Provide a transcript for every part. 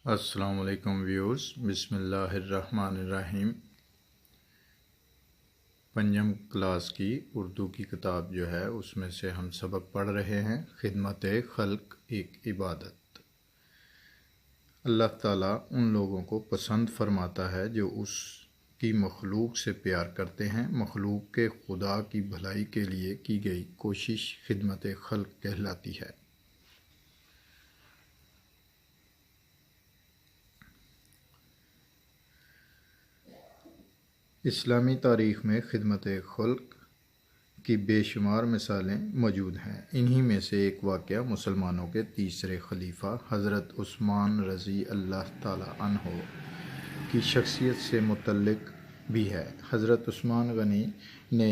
السلام علیکم ویورز، بسم اللہ الرحمن الرحیم۔ پنجم کلاس کی اردو کی کتاب جو ہے اس میں سے ہم سبق پڑھ رہے ہیں خدمت خلق ایک عبادت۔ اللہ تعالیٰ ان لوگوں کو پسند فرماتا ہے جو اس کی مخلوق سے پیار کرتے ہیں۔ مخلوق کے خدا کی بھلائی کے لیے کی گئی کوشش خدمت خلق کہلاتی ہے۔ اسلامی تاریخ میں خدمت خلق کی بے شمار مثالیں موجود ہیں۔ انہی میں سے ایک واقعہ مسلمانوں کے تیسرے خلیفہ حضرت عثمان رضی اللہ تعالیٰ عنہ کی شخصیت سے متعلق بھی ہے۔ حضرت عثمان غنی نے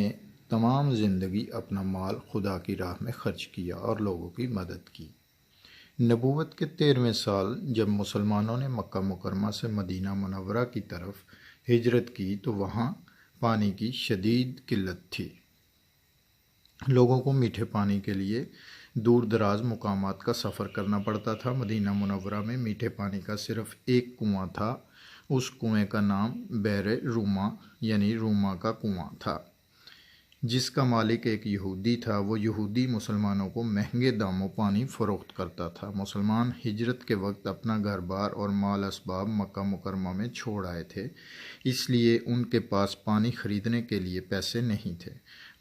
تمام زندگی اپنا مال خدا کی راہ میں خرچ کیا اور لوگوں کی مدد کی۔ نبوت کے 13ویں سال جب مسلمانوں نے مکہ مکرمہ سے مدینہ منورہ کی طرف ہجرت کی تو وہاں پانی کی شدید قلت تھی۔ لوگوں کو میٹھے پانی کے لیے دور دراز مقامات کا سفر کرنا پڑتا تھا۔ مدینہ منورہ میں میٹھے پانی کا صرف ایک کنواں تھا۔ اس کنویں کا نام بئر روما یعنی روما کا کنواں تھا، جس کا مالک ایک یہودی تھا۔ وہ یہودی مسلمانوں کو مہنگے داموں پانی فروخت کرتا تھا۔ مسلمان ہجرت کے وقت اپنا گھر بار اور مال اسباب مکہ مکرمہ میں چھوڑ آئے تھے، اس لیے ان کے پاس پانی خریدنے کے لیے پیسے نہیں تھے۔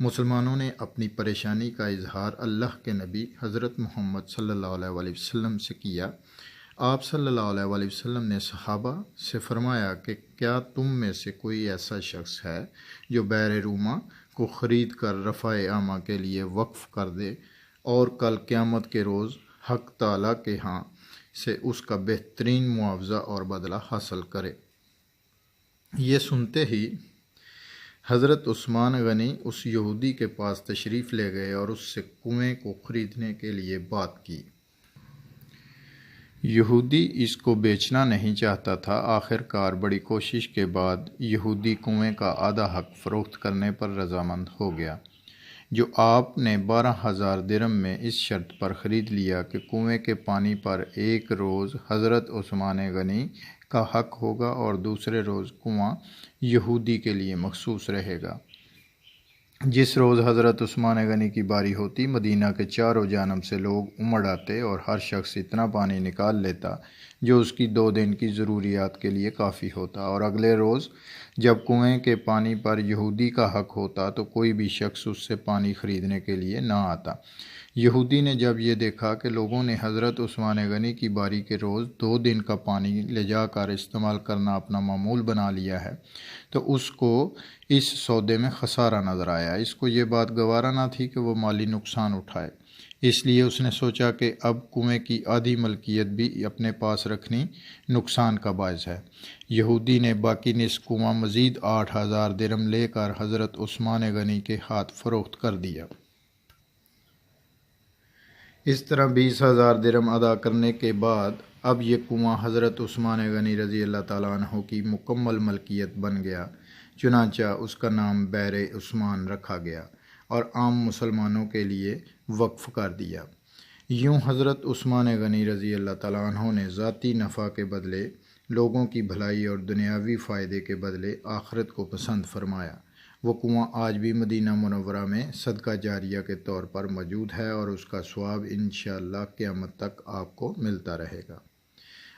مسلمانوں نے اپنی پریشانی کا اظہار اللہ کے نبی حضرت محمد صلی اللہ علیہ وسلم سے کیا۔ آپ صلی اللہ علیہ وسلم نے صحابہ سے فرمایا کہ کیا تم میں سے کوئی ایسا شخص ہے جو بئر روما کو خرید کر رفع عامہ کے لیے وقف کر دے اور کل قیامت کے روز حق تعالیٰ کے ہاں سے اس کا بہترین معاوضہ اور بدلہ حاصل کرے؟ یہ سنتے ہی حضرت عثمان غنی اس یہودی کے پاس تشریف لے گئے اور اس سے کنویں کو خریدنے کے لیے بات کی۔ یہودی اس کو بیچنا نہیں چاہتا تھا۔ آخر کار بڑی کوشش کے بعد یہودی کنویں کا آدھا حق فروخت کرنے پر رضامند ہو گیا، جو آپ نے 12,000 درہم میں اس شرط پر خرید لیا کہ کنویں کے پانی پر ایک روز حضرت عثمان غنی کا حق ہوگا اور دوسرے روز کنواں یہودی کے لیے مخصوص رہے گا۔ جس روز حضرت عثمان غنی کی باری ہوتی، مدینہ کے چاروں جانب سے لوگ امڑ آتے اور ہر شخص اتنا پانی نکال لیتا جو اس کی 2 دن کی ضروریات کے لیے کافی ہوتا، اور اگلے روز جب کنویں کے پانی پر یہودی کا حق ہوتا تو کوئی بھی شخص اس سے پانی خریدنے کے لیے نہ آتا۔ یہودی نے جب یہ دیکھا کہ لوگوں نے حضرت عثمان غنی کی باری کے روز 2 دن کا پانی لے جا کر استعمال کرنا اپنا معمول بنا لیا ہے تو اس کو اس سودے میں خسارہ نظر آیا۔ اس کو یہ بات گوارا نہ تھی کہ وہ مالی نقصان اٹھائے، اس لیے اس نے سوچا کہ اب کنویں کی آدھی ملکیت بھی اپنے پاس رکھنی نقصان کا باعث ہے۔ یہودی نے باقی نصف کنواں مزید 8,000 درہم لے کر حضرت عثمان غنی کے ہاتھ فروخت کر دیا۔ اس طرح 20,000 درہم ادا کرنے کے بعد اب یہ کنواں حضرت عثمان غنی رضی اللہ تعالیٰ عنہ کی مکمل ملکیت بن گیا۔ چنانچہ اس کا نام بئر عثمان رکھا گیا اور عام مسلمانوں کے لیے وقف کر دیا۔ یوں حضرت عثمان غنی رضی اللہ تعالیٰ عنہ نے ذاتی نفع کے بدلے لوگوں کی بھلائی اور دنیاوی فائدے کے بدلے آخرت کو پسند فرمایا۔ وہ کنواں آج بھی مدینہ منورہ میں صدقہ جاریہ کے طور پر موجود ہے اور اس کا ثواب انشاءاللہ قیامت تک آپ کو ملتا رہے گا۔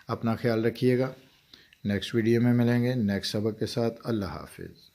اپنا خیال رکھیے گا۔ نیکسٹ ویڈیو میں ملیں گے نیکسٹ سبق کے ساتھ۔ اللہ حافظ۔